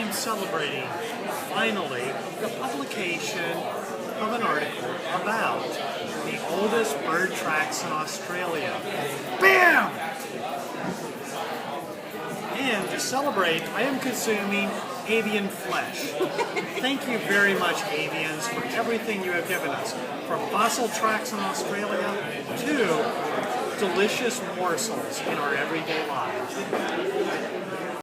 am celebrating, finally, the publication of an article about the oldest bird tracks in Australia. BAM! And to celebrate, I am consuming avian flesh. Thank you very much, avians, for everything you have given us. From fossil tracks in Australia to delicious morsels in our everyday lives.